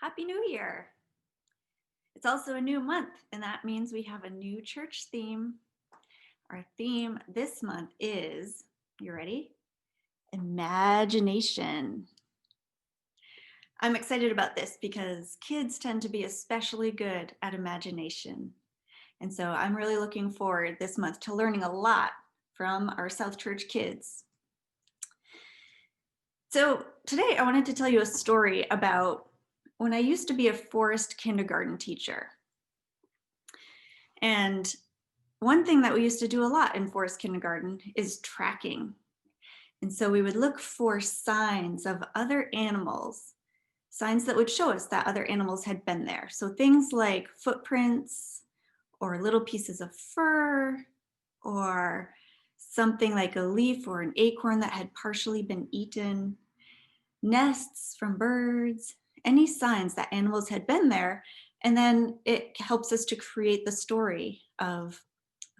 Happy New Year. It's also a new month, and that means we have a new church theme. Our theme this month is, you ready? Imagination. I'm excited about this because kids tend to be especially good at imagination. And so I'm really looking forward this month to learning a lot from our South Church kids. So today I wanted to tell you a story about when I used to be a forest kindergarten teacher. And one thing that we used to do a lot in forest kindergarten is tracking. And so we would look for signs of other animals, signs that would show us that other animals had been there. So things like footprints or little pieces of fur or something like a leaf or an acorn that had partially been eaten, nests from birds, any signs that animals had been there. And then it helps us to create the story of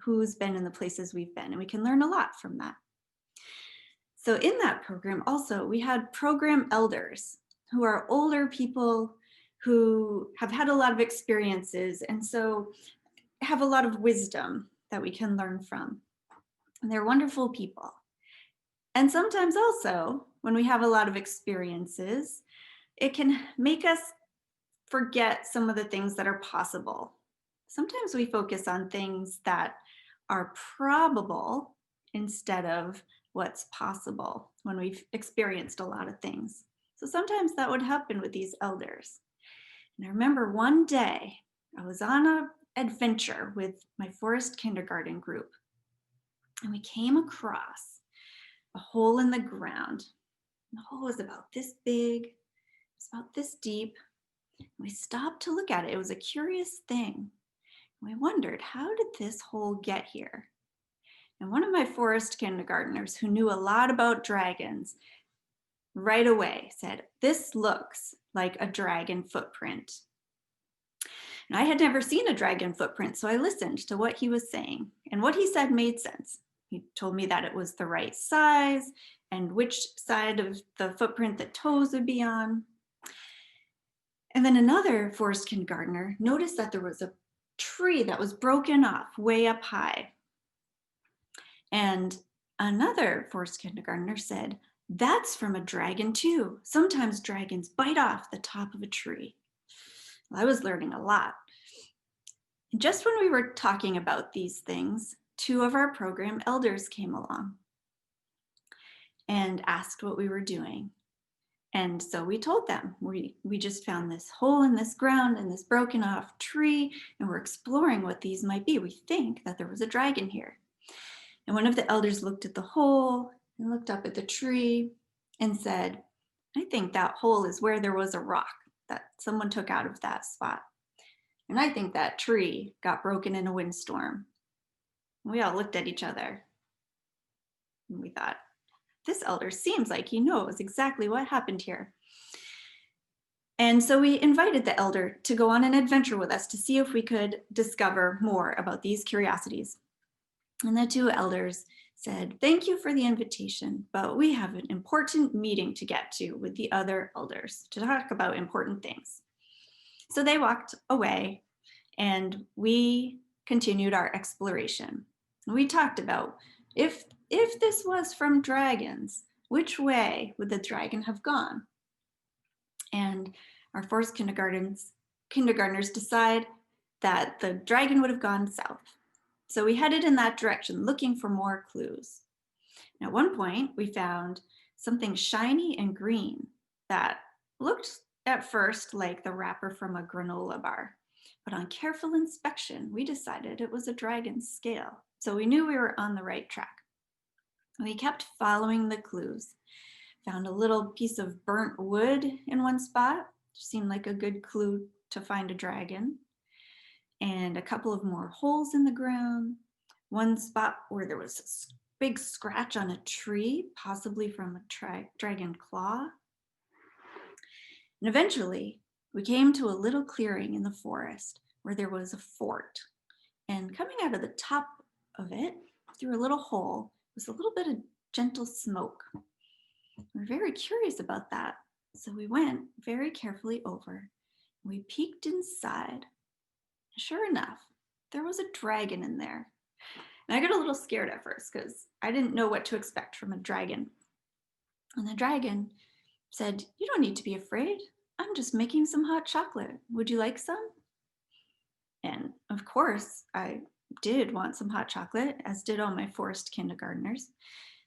who's been in the places we've been, and we can learn a lot from that. So in that program also, we had program elders who are older people who have had a lot of experiences and so have a lot of wisdom that we can learn from. And they're wonderful people. And sometimes also, when we have a lot of experiences, it can make us forget some of the things that are possible. Sometimes we focus on things that are probable instead of what's possible when we've experienced a lot of things. So sometimes that would happen with these elders. And I remember one day I was on an adventure with my forest kindergarten group, and we came across a hole in the ground. The hole was about this big, it's about this deep. We stopped to look at it. It was a curious thing. We wondered, how did this hole get here? And one of my forest kindergartners who knew a lot about dragons right away said, "This looks like a dragon footprint." And I had never seen a dragon footprint, so I listened to what he was saying. And what he said made sense. He told me that it was the right size and which side of the footprint the toes would be on. And then another forest kindergartner noticed that there was a tree that was broken off way up high. And another forest kindergartner said, "That's from a dragon too. Sometimes dragons bite off the top of a tree." Well, I was learning a lot. And just when we were talking about these things, two of our program elders came along and asked what we were doing. And so we told them, we just found this hole in this ground and this broken off tree, and we're exploring what these might be. We think that there was a dragon here. And one of the elders looked at the hole and looked up at the tree and said, "I think that hole is where there was a rock that someone took out of that spot. And I think that tree got broken in a windstorm." And we all looked at each other and we thought, this elder seems like he knows exactly what happened here. And so we invited the elder to go on an adventure with us to see if we could discover more about these curiosities. And the two elders said, "Thank you for the invitation, but we have an important meeting to get to with the other elders to talk about important things." So they walked away and we continued our exploration. We talked about if this was from dragons, which way would the dragon have gone? And our forest kindergartners decide that the dragon would have gone south. So we headed in that direction, looking for more clues. And at one point, we found something shiny and green that looked at first like the wrapper from a granola bar. But on careful inspection, we decided it was a dragon's scale. So we knew we were on the right track. We kept following the clues. Found a little piece of burnt wood in one spot, which seemed like a good clue to find a dragon. And a couple of more holes in the ground. One spot where there was a big scratch on a tree, possibly from a dragon claw. And eventually, we came to a little clearing in the forest where there was a fort. And coming out of the top of it, through a little hole, was a little bit of gentle smoke. We were very curious about that. So we went very carefully over We peeked inside. Sure enough, there was a dragon in there. And I got a little scared at first because I didn't know what to expect from a dragon. And the dragon said, "You don't need to be afraid. I'm just making some hot chocolate. Would you like some?" And of course, I did want some hot chocolate, as did all my forest kindergartners.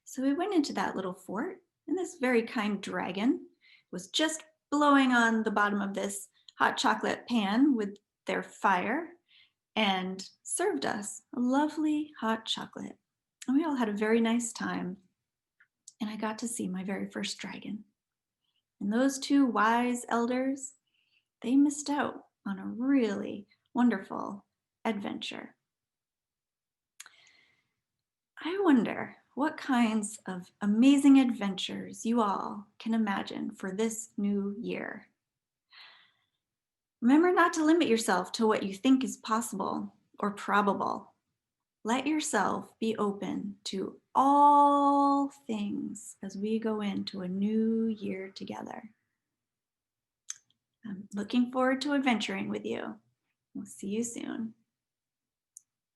So we went into that little fort, and this very kind dragon was just blowing on the bottom of this hot chocolate pan with their fire and served us a lovely hot chocolate. And we all had a very nice time. And I got to see my very first dragon. And those two wise elders, they missed out on a really wonderful adventure. I wonder what kinds of amazing adventures you all can imagine for this new year. Remember not to limit yourself to what you think is possible or probable. Let yourself be open to all things as we go into a new year together. I'm looking forward to adventuring with you. We'll see you soon.